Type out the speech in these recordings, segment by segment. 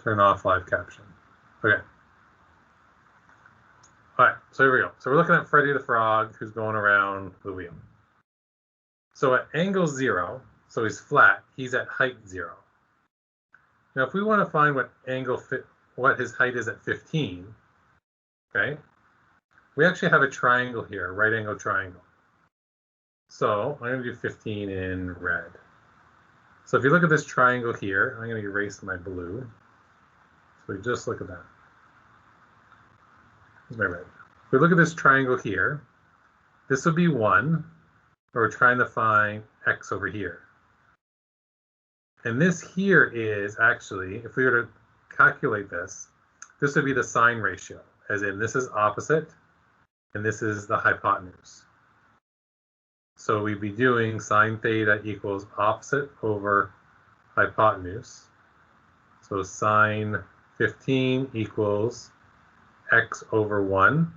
Turn off live caption. Okay. All right, so here we go. So we're looking at Freddy the Frog who's going around the wheel. So at angle 0, so he's flat, he's at height 0. Now if we want to find what his height is at 15, okay, we actually have a triangle here, a right angle triangle. So I'm going to do 15 in red. So if you look at this triangle here, I'm going to erase my blue. So we just look at that. Here's my red. If we look at this triangle here, this would be 1. We're trying to find x over here. And this here is actually, if we were to calculate this, this would be the sine ratio, as in this is opposite, and this is the hypotenuse. So we'd be doing sine theta equals opposite over hypotenuse. So sine 15 equals x over 1.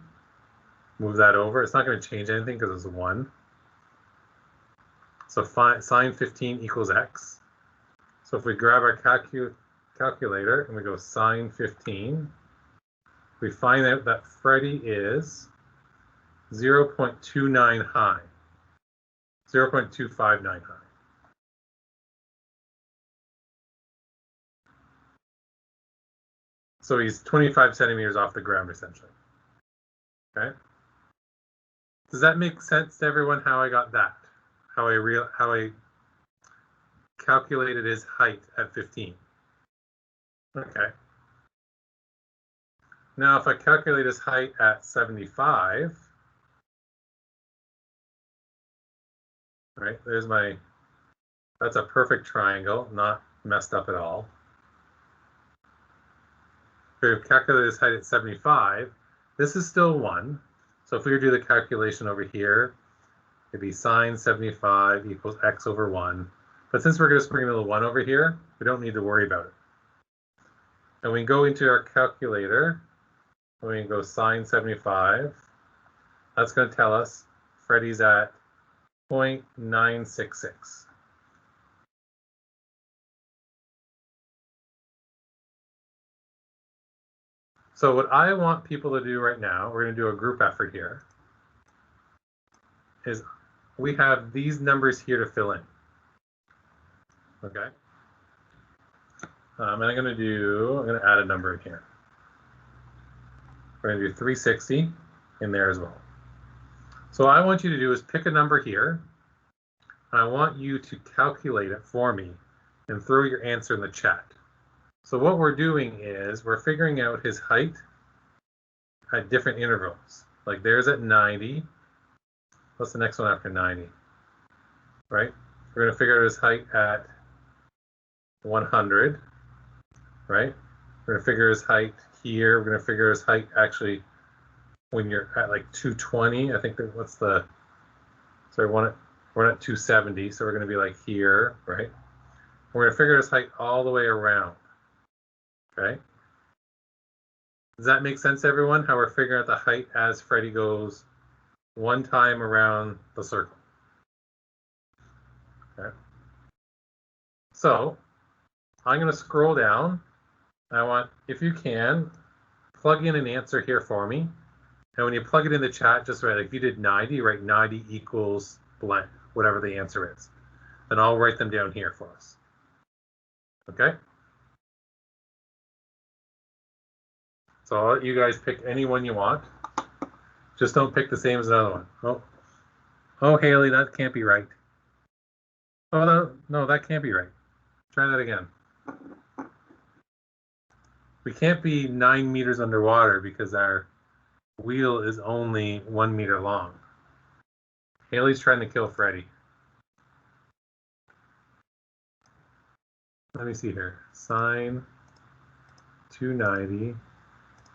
Move that over. It's not going to change anything because it's 1. So sine 15 equals x. So if we grab our calculator and we go sine 15, we find out that Freddy is 0.29 high, 0.259 high. So he's 25 centimeters off the ground, essentially. Okay. Does that make sense to everyone how I got that? How I calculated his height at 15. Okay. Now if I calculate his height at 75, right, that's a perfect triangle, not messed up at all. If we calculate his height at 75, this is still 1. So if we were to do the calculation over here, it'd be sine 75 equals x over 1. But since we're just bringing a little 1 over here, we don't need to worry about it. And we go into our calculator, and we can go sine 75. That's going to tell us Freddy's at 0.966. So what I want people to do right now, we're going to do a group effort here, is we have these numbers here to fill in. Okay. And I'm going to add a number in here. We're going to do 360 in there as well. So what I want you to do is pick a number here, and I want you to calculate it for me and throw your answer in the chat. So what we're doing is we're figuring out his height at different intervals. Like there's at 90. What's the next one after 90? Right? We're going to figure out his height at 100. Right? We're going to figure his height here. We're going to figure his height actually when you're at like 220. I think that sorry, we're at 270. So we're going to be like here, right? We're going to figure his height all the way around. Okay. Does that make sense, everyone? How we're figuring out the height as Freddy goes one time around the circle. Okay. So I'm going to scroll down. I want, if you can, plug in an answer here for me. And when you plug it in the chat, just write, like if you did 90, write 90 equals blank, whatever the answer is. Then I'll write them down here for us. Okay. So I'll let you guys pick any one you want. Just don't pick the same as another one. Oh, Haley, that can't be right. Oh, no, that can't be right. Try that again. We can't be 9 meters underwater because our wheel is only 1 meter long. Haley's trying to kill Freddy. Let me see here. Sine 290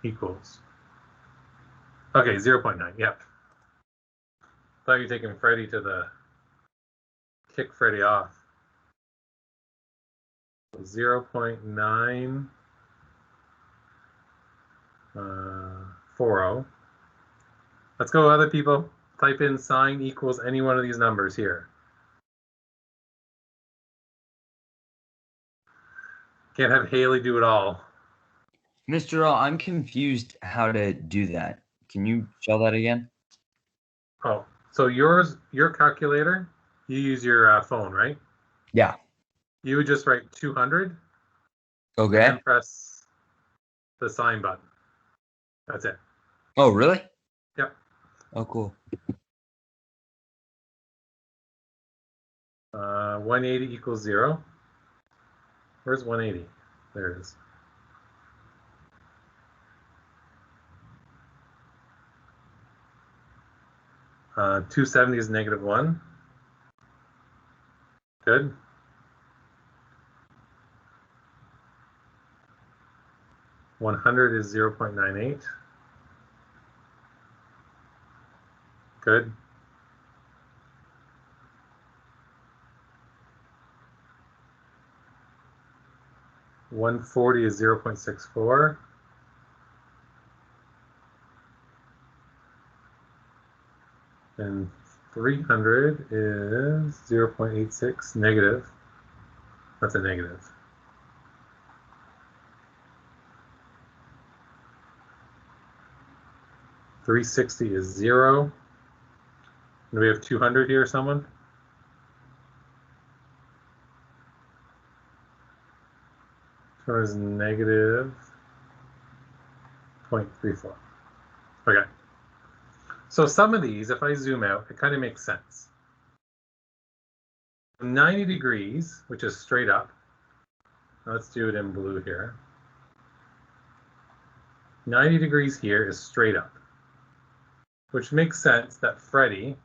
equals. Okay, 0.9. Yep. Thought you were taking Freddy to the kick Freddy off. 0.940. Let's go, other people. Type in sine equals any one of these numbers here. Can't have Haley do it all. Mr. O, I'm confused how to do that. Can you show that again? Oh, so your calculator, you use your phone, right? Yeah. You would just write 200 and Okay. then press the sign button. That's it. Oh, really? Yep. Oh, cool. 180 equals 0. Where's 180? There it is. Uh, 270 is -1. Good. 100 is 0.98. Good. 140 is 0.64. And 300 is 0.86 negative. That's a negative. $360 is 0. And we have 200 here, someone? So is negative 0.34. Okay. So some of these, if I zoom out, it kind of makes sense. 90 degrees, which is straight up. Let's do it in blue here. 90 degrees here is straight up, which makes sense that Freddy,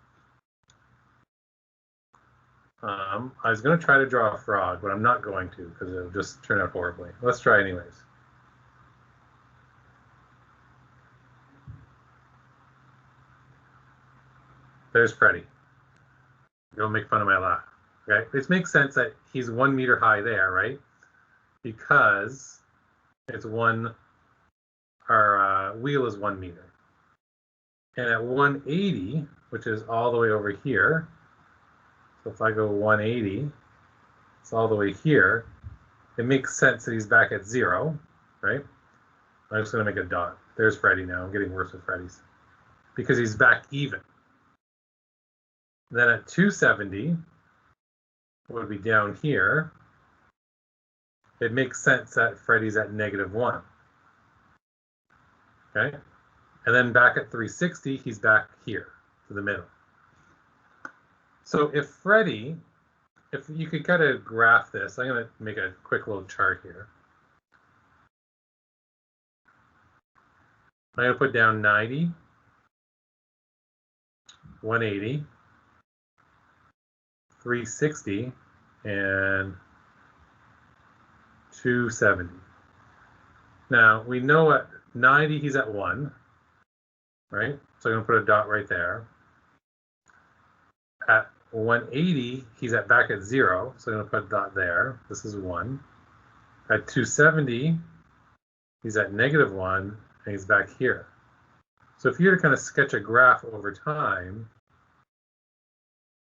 I was going to try to draw a frog, but I'm not going to because it'll just turn out horribly. Let's try anyways. There's Freddy. Don't make fun of my laugh. Okay, this makes sense that he's 1 meter high there, right? Because it's our wheel is 1 meter. And at 180, which is all the way over here, so if I go 180, it's all the way here, it makes sense that he's back at 0, right? I'm just going to make a dot. There's Freddy now. I'm getting worse with Freddy's. Because he's back even. Then at 270, would be down here, it makes sense that Freddy's at -1. Okay? And then back at 360, he's back here to the middle. So if Freddy, if you could kind of graph this, I'm going to make a quick little chart here. I'm going to put down 90, 180, 360, and 270. Now, we know at 90, he's at 1, right? So I'm going to put a dot right there. At 180, he's back at 0, so I'm going to put a dot there. This is 1. At 270, he's at -1, and he's back here. So if you were to kind of sketch a graph over time,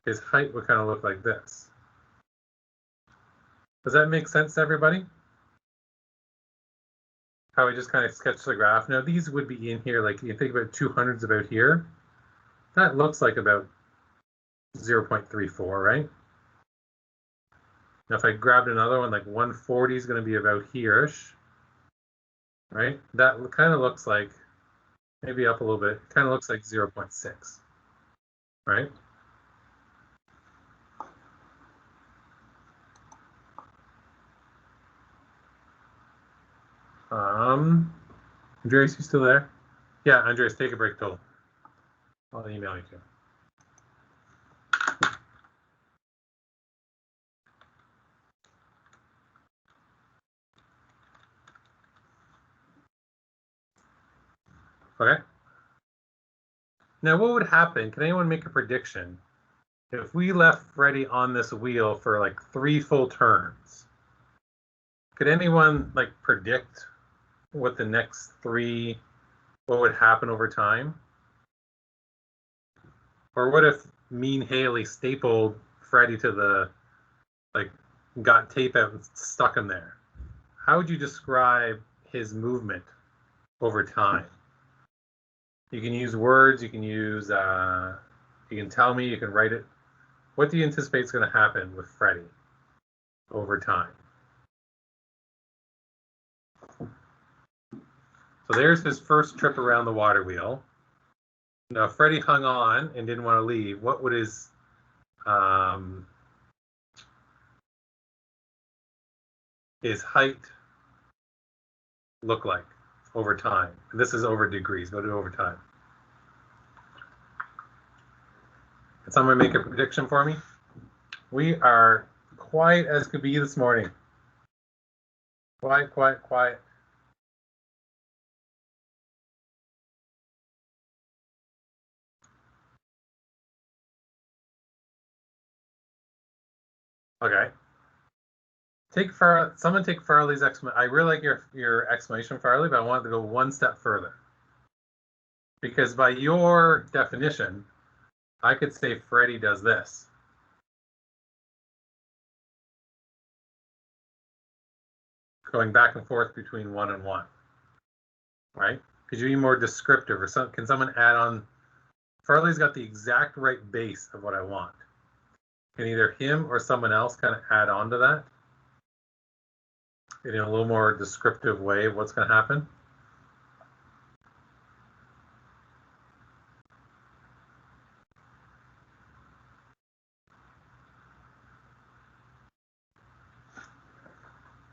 his height would kind of look like this. Does that make sense to everybody? How we just kind of sketch the graph. Now these would be in here, like you think about 200s about here. That looks like about 0.34, right? Now if I grabbed another one, like 140 is going to be about here-ish, right? That kind of looks like, maybe up a little bit, kind of looks like 0.6, right? Andreas, you still there? Yeah, Andreas, take a break, total. I'll email you too. Okay. Now, what would happen? Can anyone make a prediction if we left Freddy on this wheel for like 3 full turns? Could anyone like predict what the next 3, what would happen over time? Or what if Mean Haley stapled Freddy to the, like, got tape out and stuck him there? How would you describe his movement over time. You can use words, you can use, you can tell me, you can write it. What do you anticipate is going to happen with Freddie over time? So there's his first trip around the water wheel. Now, if Freddie hung on and didn't want to leave, what would his height look like over time? And this is over degrees, but over time. Can someone make a prediction for me? We are quiet as could be this morning. Quiet, quiet, quiet. Okay. Someone take Farley's explanation. I really like your explanation, Farley, but I want to go one step further. Because by your definition, I could say Freddie does this. Going back and forth between 1 and 1. Right? Could you be more descriptive, or can someone add on? Farley's got the exact right base of what I want. Can either him or someone else kind of add on to that in a little more descriptive way of what's going to happen?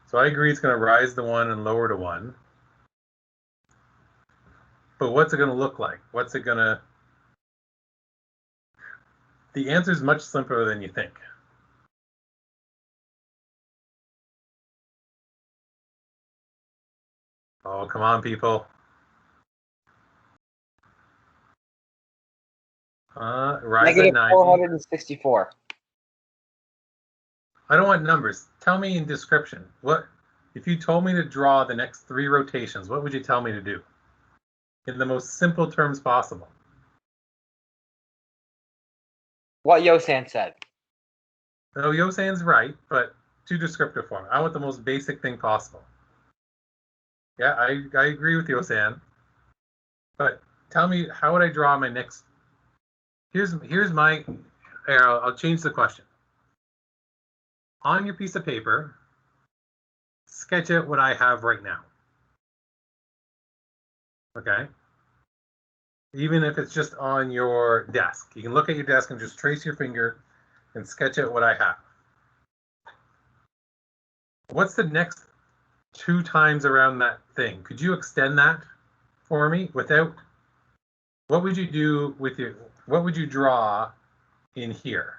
So I agree it's going to rise to 1 and lower to 1. But what's it going to look like? What's it going to... The answer is much simpler than you think. Oh, come on, people. Rise at 90. 464. I don't want numbers. Tell me in description. What if you told me to draw the next 3 rotations? What would you tell me to do? In the most simple terms possible. What Yosan said. No, Yosan's right, but too descriptive for me. I want the most basic thing possible. Yeah, I agree with Yosan. But tell me, how would I draw my next... Here's my... I'll change the question. On your piece of paper, sketch out what I have right now. Okay? Even if it's just on your desk. You can look at your desk and just trace your finger and sketch out what I have. What's the next 2 times around that thing? Could you extend that for me without... What would you do with your... What would you draw in here?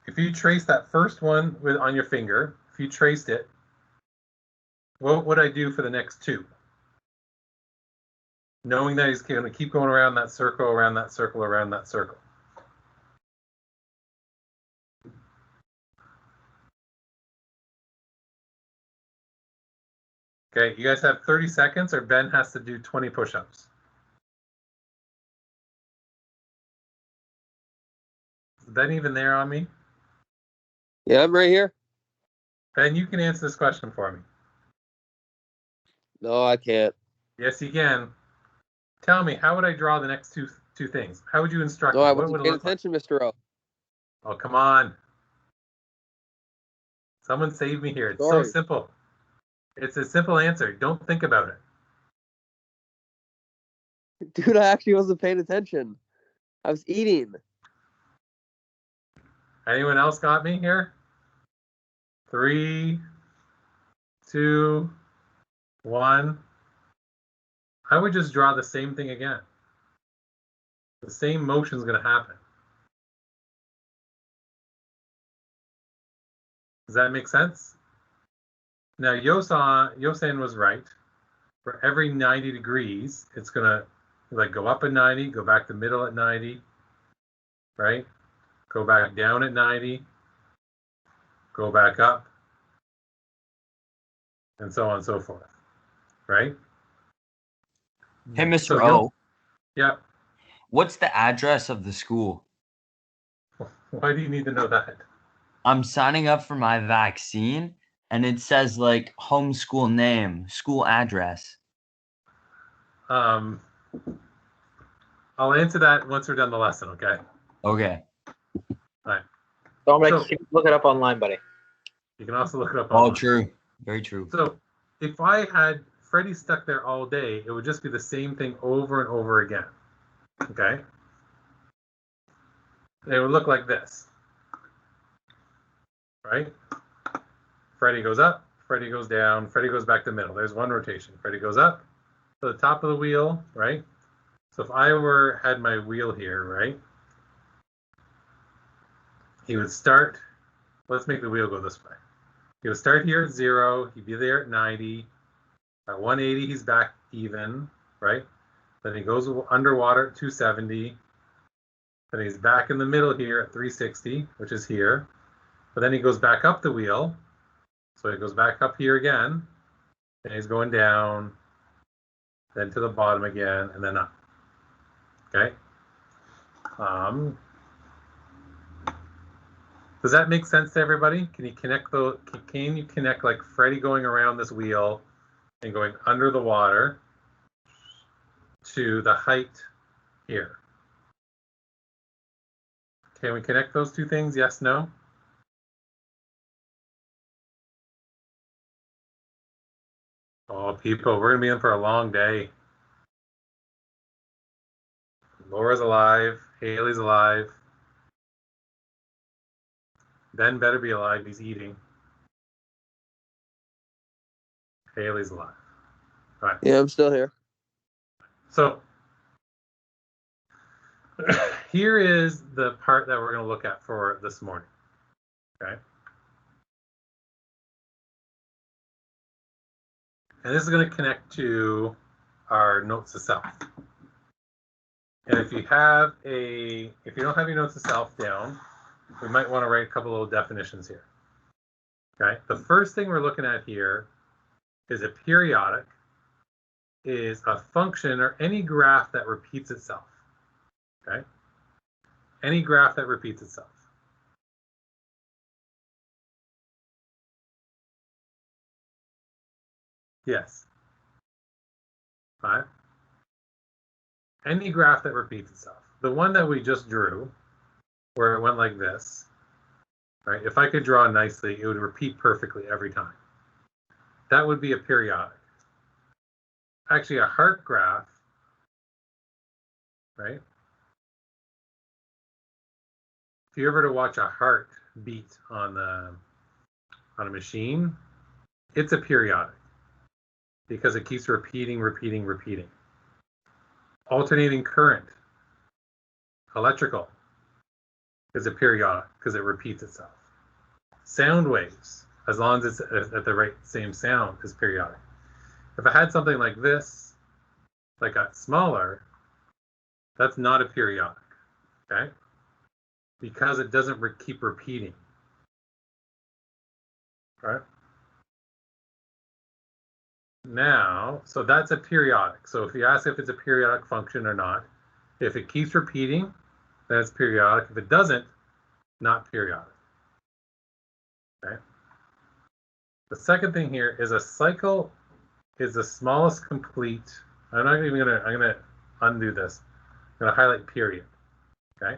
If you trace that first one on your finger, if you traced it, what would I do for the next 2? Knowing that he's going to keep going around that circle, around that circle, around that circle. Okay, you guys have 30 seconds or Ben has to do 20 push-ups. Is Ben even there on me? Yeah, I'm right here. Ben, you can answer this question for me. No, I can't. Yes, you can. Tell me, how would I draw the next two things? How would you instruct No, me? I What would wasn't it paying look like? attention, Mr. O. Oh, come on. Someone save me here. It's Sorry. so simple. It's a simple answer. Don't think about it. Dude, I actually wasn't paying attention. I was eating. Anyone else got me here? 3, 2, 1. I would just draw the same thing again. The same motion is going to happen. Does that make sense? Now, Yosan was right. For every 90 degrees, it's going to like go up at 90, go back to middle at 90, right? Go back down at 90, go back up, and so on and so forth, right? Hey, Mr. So O, yeah. what's the address of the school? Why do you need to know that? I'm signing up for my vaccine, and it says like homeschool name, school address. I'll answer that once we're done the lesson, okay? Okay. Dominic, So- you can look it up online, buddy. You can also look it up Oh, online. true. Very true. So if I had Freddy stuck there all day, it would just be the same thing over and over again. Okay? It would look like this. Right? Freddy goes up, Freddy goes down, Freddy goes back to middle. There's one rotation. Freddy goes up to the top of the wheel, right? So if I had my wheel here, right? He would start, let's make the wheel go this way. He would start here at 0, he'd be there at 90. At 180, he's back even, right? Then he goes underwater at 270. Then he's back in the middle here at 360, which is here. But then he goes back up the wheel. So he goes back up here again. And he's going down, then to the bottom again, and then up. Okay? Does that make sense to everybody? Can you connect like Freddy going around this wheel and going under the water to the height here? Can we connect those two things? Yes, no? Oh, people, we're gonna be in for a long day. Laura's alive, Haley's alive. Ben better be alive, he's eating. Haley's alive. All right. Yeah, I'm still here. So here is the part that we're going to look at for this morning. Okay. And this is going to connect to our notes to self. And if you don't have your notes to self down, we might want to write a couple little definitions here. Okay. The first thing we're looking at here is a periodic is a function or any graph that repeats itself. Okay. Any graph that repeats itself. Yes. 5. Any graph that repeats itself. The one that we just drew, where it went like this, right? If I could draw nicely, it would repeat perfectly every time. That would be a periodic. Actually, a heart graph, right? If you ever to watch a heart beat on a machine, it's a periodic because it keeps repeating. Alternating current, electrical, is a periodic because it repeats itself. Sound waves, as long as it's at the right same sound, is periodic. If I had something like this, that got smaller, that's not a periodic, okay? Because it doesn't keep repeating, right? Now, so that's a periodic. So if you ask if it's a periodic function or not, if it keeps repeating, then it's periodic. If it doesn't, not periodic. Okay. The second thing here is a cycle is the smallest complete. I'm gonna undo this. I'm gonna highlight period. Okay.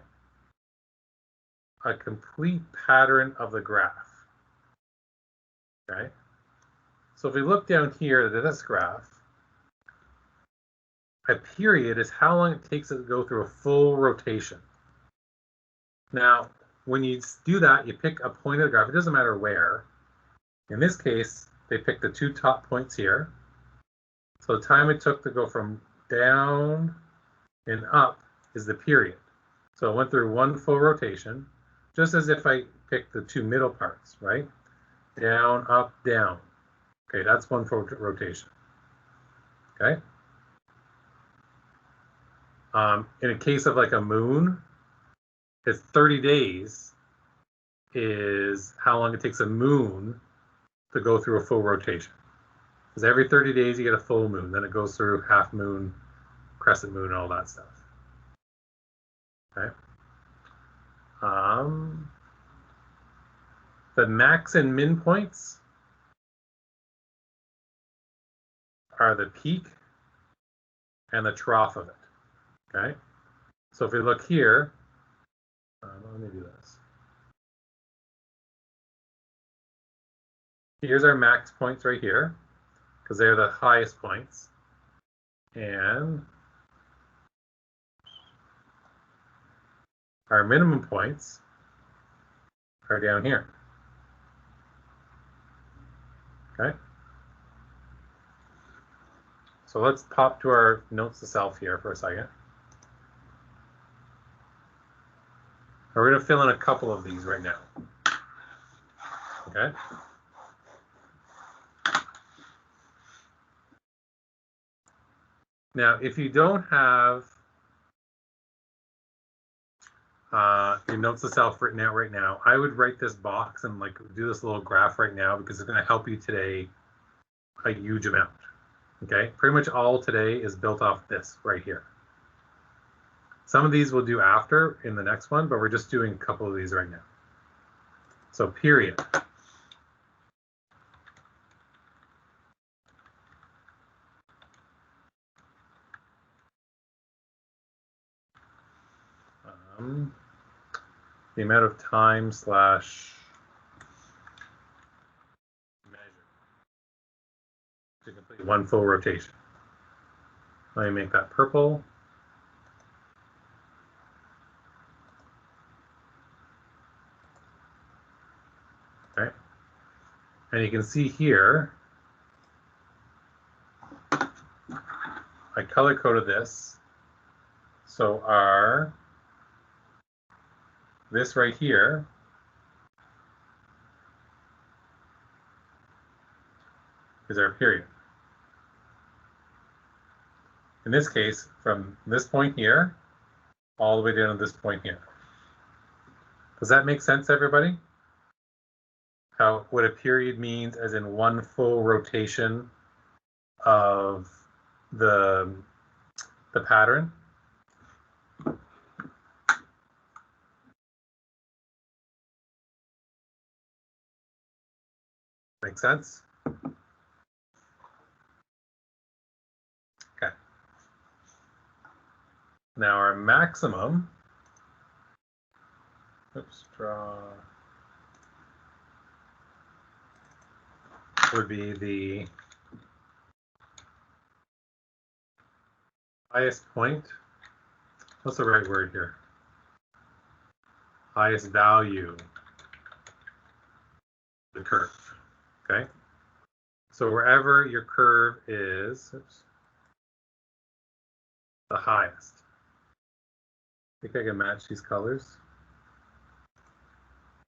A complete pattern of the graph. Okay. So if we look down here at this graph, a period is how long it takes it to go through a full rotation. Now, when you do that, you pick a point of the graph. It doesn't matter where. In this case, they picked the two top points here. So the time it took to go from down and up is the period. So it went through one full rotation, just as if I picked the two middle parts, right? Down, up, down. Okay, that's one full rotation. Okay. In a case of like a moon, it's 30 days is how long it takes a moon to go through a full rotation. Because every 30 days you get a full moon, then it goes through half moon, crescent moon, and all that stuff. Okay. The max and min points are the peak and the trough of it. Okay, so if we look here, let me do this. Here's our max points right here, because they're the highest points. And our minimum points are down here. Okay. So let's pop to our notes to self here for a second. We're going to fill in a couple of these right now. Okay. Now, if you don't have your notes to self written out right now, I would write this box and like do this little graph right now because it's going to help you today a huge amount. Okay, pretty much all today is built off this right here. Some of these we'll do after in the next one, but we're just doing a couple of these right now. So period. The amount of time slash measure to complete one full rotation. Let me make that purple. Okay. And you can see here, I color coded this. So this right here is our period. In this case, from this point here, all the way down to this point here. Does that make sense, everybody? What a period means as in one full rotation of the pattern? Make sense? Okay. Now our maximum, would be the highest point. What's the right word here? Highest value, the curve. Okay. So wherever your curve is, the highest. I think I can match these colors.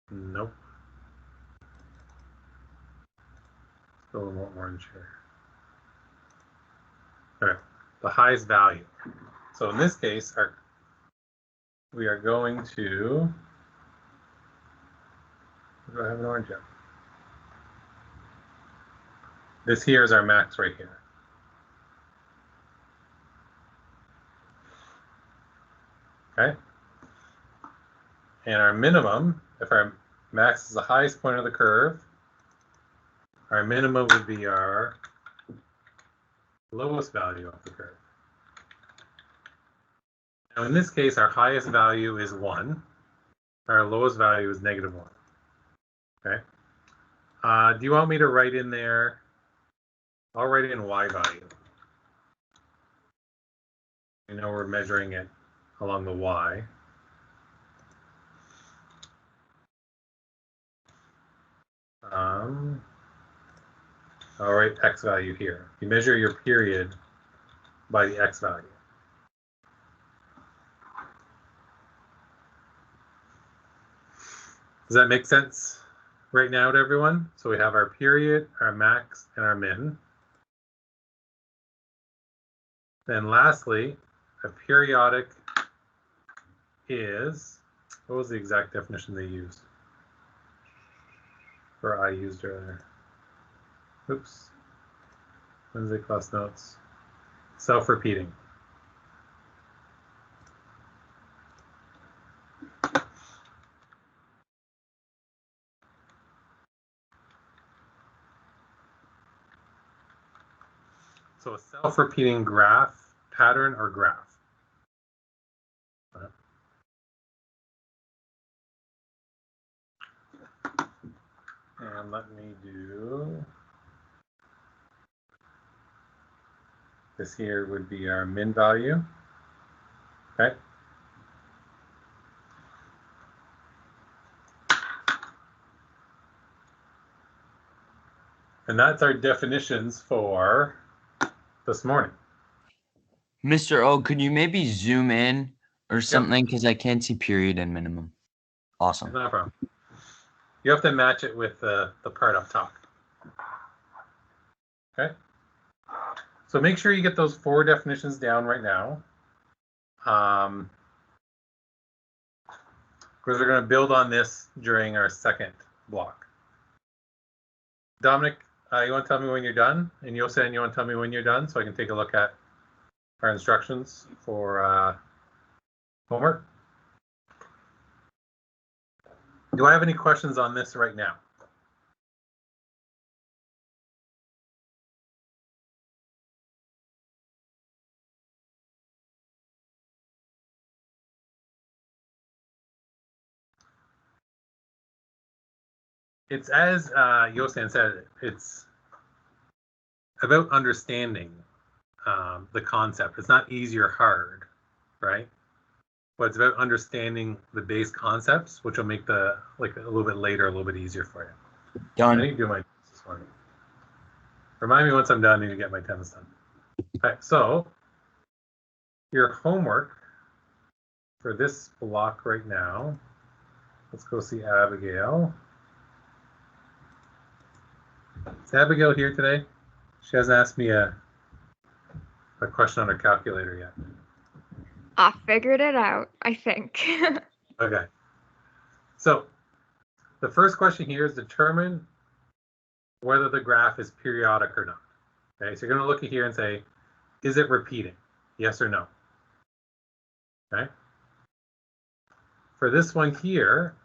Nope. Still a little more orange here. All right, the highest value. So in this case, we are going to, do I have an orange yet? This here is our max right here. Okay. And our minimum, if our max is the highest point of the curve, our minimum would be our lowest value of the curve. Now in this case, our highest value is 1. Our lowest value is -1. Okay. Do you want me to write in there? I'll write in y value. You know we're measuring it along the y. I'll write x value here. You measure your period by the x value. Does that make sense right now to everyone? So we have our period, our max, and our min. Then lastly, a periodic is, what was the exact definition they used? Or I used earlier. Oops. Wednesday class notes. Self-repeating. So a self-repeating graph, pattern, or graph. And let me do, this here would be our min value. Okay. And that's our definitions for this morning. Mr. O, could you maybe zoom in or something? Because I can't see period and minimum. Awesome. No problem. You have to match it with the part up top. Okay. So make sure you get those 4 definitions down right now. Because we're going to build on this during our second block. Dominic, you want to tell me when you're done? And Yosan, you want to tell me when you're done so I can take a look at our instructions for homework? Do I have any questions on this right now? It's as Yosan said, it's about understanding the concept. It's not easy or hard, right? But it's about understanding the base concepts, which will make the, like, a little bit later, a little bit easier for you. Done. I need to do my attendance this morning. Remind me once I'm done, I need to get my attendance done. Okay, so your homework for this block right now, let's go see Abigail. Is Abigail here today? She hasn't asked me a question on her calculator yet. I figured it out, I think. Okay. So the first question here is determine whether the graph is periodic or not. Okay, so you're going to look at here and say, is it repeating? Yes or no? Okay. For this one here,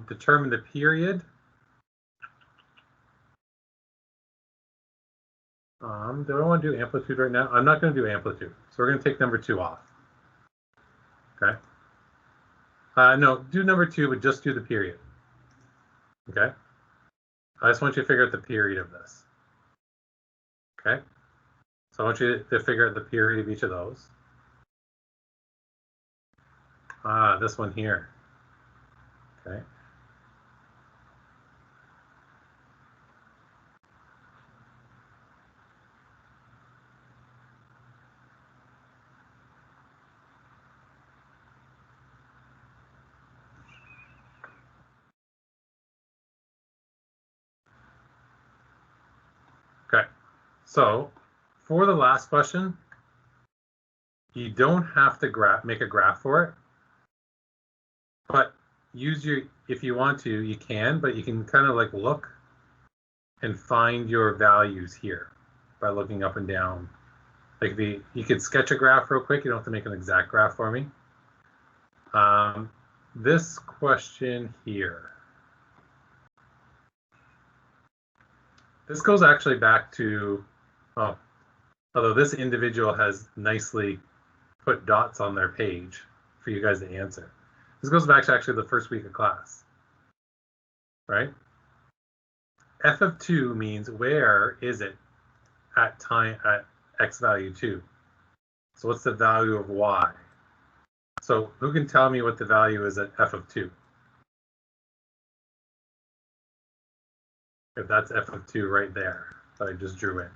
determine the period. Do I want to do amplitude right now? I'm not going to do amplitude. So we're going to take number 2 off. Okay. No, do number 2, but just do the period. Okay. I just want you to figure out the period of this. Okay. So I want you to figure out the period of each of those. This one here. Okay. Okay, so for the last question, you don't have to make a graph for it, but if you want to, you can, but you can kind of like look and find your values here by looking up and down. Like you could sketch a graph real quick. You don't have to make an exact graph for me. This question here. This goes actually back to, although this individual has nicely put dots on their page for you guys to answer. This goes back to actually the first week of class, right? F of 2 means where is it at x value 2? So what's the value of y? So who can tell me what the value is at f of 2? If that's f of 2 right there that I just drew in.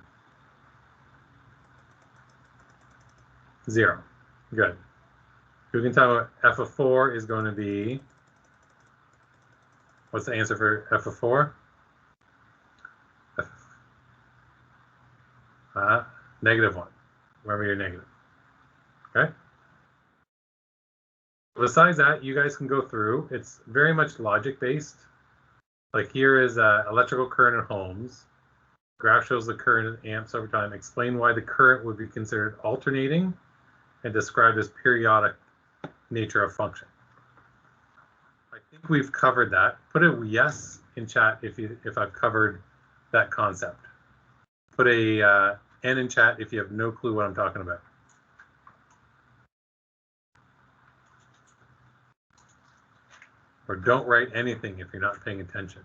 0. Good. Who can tell me what f of 4 is going to be? What's the answer for f of 4? -1. Remember your negative. Okay. Besides that, you guys can go through. It's very much logic based. Like here is electrical current in homes. Graph shows the current in amps over time. Explain why the current would be considered alternating and described as periodic nature of function. I think we've covered that. Put a yes in chat if I've covered that concept. Put a and in chat if you have no clue what I'm talking about. Or don't write anything if you're not paying attention.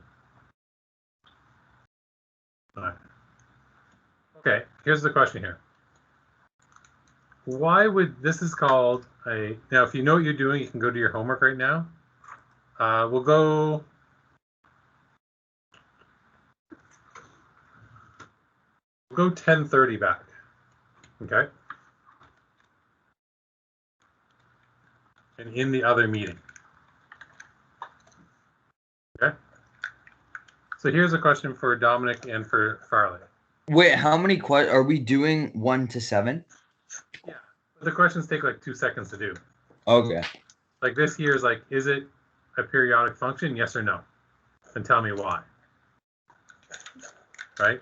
All right. Okay, here's the question here. Why would, this is called a, now if you know what you're doing, you can go do your homework right now. We'll go 10:30 back, okay? And in the other meeting, okay? So here's a question for Dominic and for Farley. Wait, how many are we doing 1 to 7? Yeah, the questions take like 2 seconds to do. Okay. Like this here is like, is it a periodic function? Yes or no? And tell me why. Right?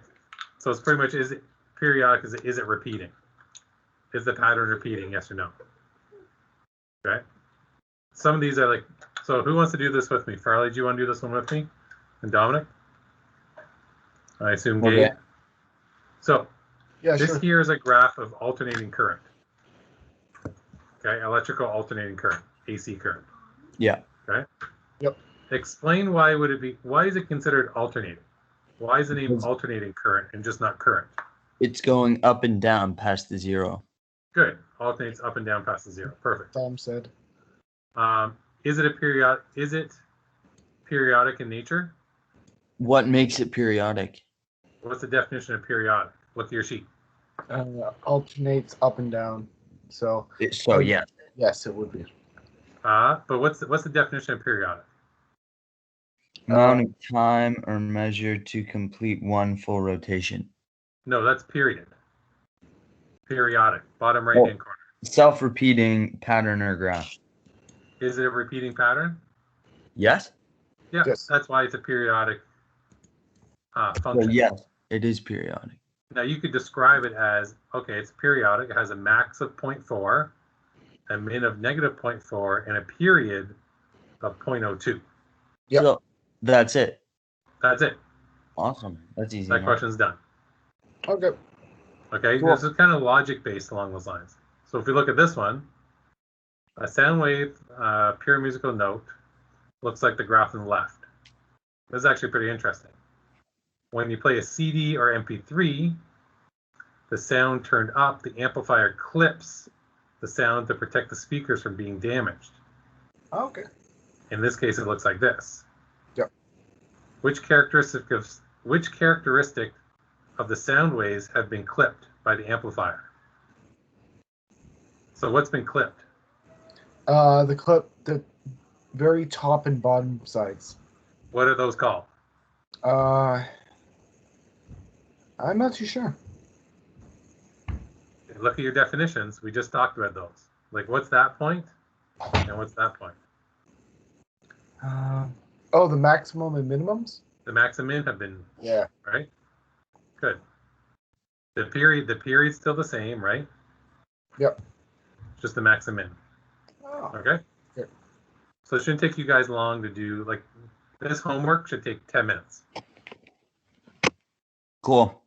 So it's pretty much, is it periodic? Is it repeating? Is the pattern repeating? Yes or no? Okay. Some of these are like, so who wants to do this with me? Farley, do you want to do this one with me? And Dominic? I assume Gabe. Okay. So Yeah, this sure. here is a graph of alternating current. Okay, electrical alternating current, AC current. Yeah. Okay. Yep. Explain why would it be, why is it considered alternating? Why is the name Because- alternating current and just not current? It's going up and down past the 0. Good. Alternates up and down past the 0. Perfect. Tom said. Is it a period? Is it periodic in nature? What makes it periodic? What's the definition of periodic? Look at your sheet. Alternates up and down. So So yeah. yes, it would be. But what's the definition of periodic? Amount of time or measure to complete one full rotation. No, that's period. Periodic. Bottom right hand corner. Self-repeating pattern or graph. Is it a repeating pattern? Yes? Yeah. Yes. That's why it's a periodic So function. yes, it is periodic. Now you could describe it as, okay, it's periodic. It has a max of 0.4, a min of negative 0.4, and a period of 0.02. Yep. So that's it. That's it. Awesome. That's easy. That enough. question's done. Okay. Okay, Cool. this is kind of logic based along those lines. So if we look at this one, a sound wave, pure musical note, looks like the graph on the left. This is actually pretty interesting. When you play a CD or MP3, the sound turned up, the amplifier clips the sound to protect the speakers from being damaged. Okay. In this case, it looks like this. Yep. Which characteristic of the sound waves have been clipped by the amplifier? So what's been clipped? The very top and bottom sides. What are those called? I'm not too sure. Look at your definitions. We just talked about those. Like, what's that point? And what's that point? The maximum and minimums? The max and min have been, Yeah. right? Good. The period's still the same, right? Yep. Just the max and min. Oh. Okay? Good. So it shouldn't take you guys long to do, like, this homework should take 10 minutes. Cool.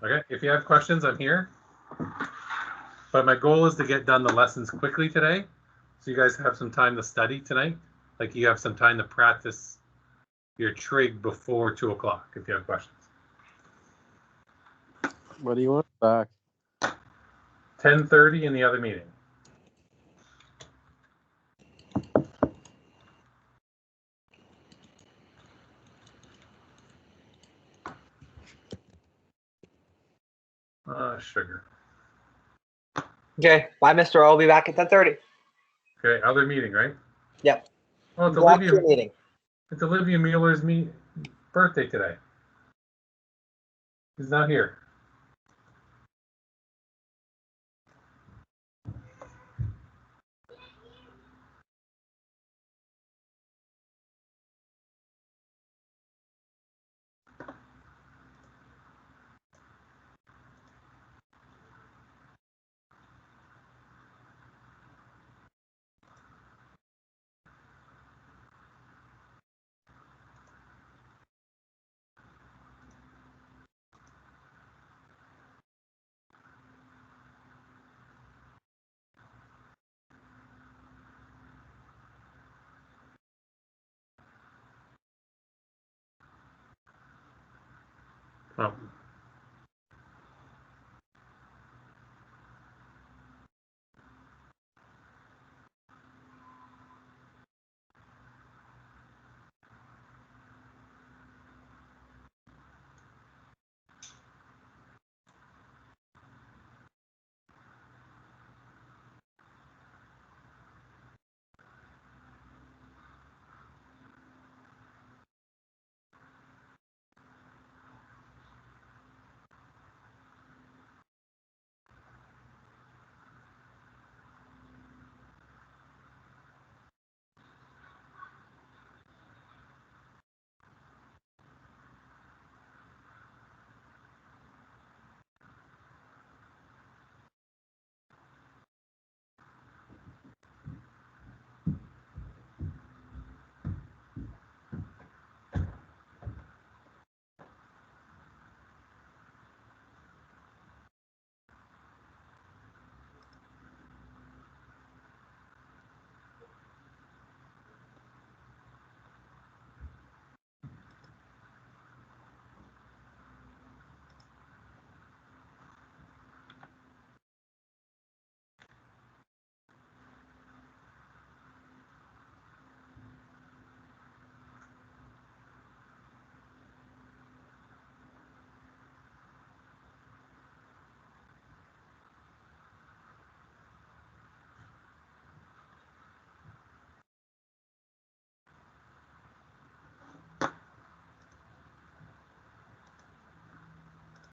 Okay? If you have questions, I'm here. But my goal is to get done the lessons quickly today, so you guys have some time to study tonight. Like, you have some time to practice your trig before 2 o'clock if you have questions. What do you want back? 10:30 in the other meeting. Sugar. Okay. Bye, Mr. O. I'll be back at 10:30. Okay, other meeting, right? Yep. Oh, it's Back to Olivia. your meeting. It's Olivia Mueller's birthday today. He's not here. Well,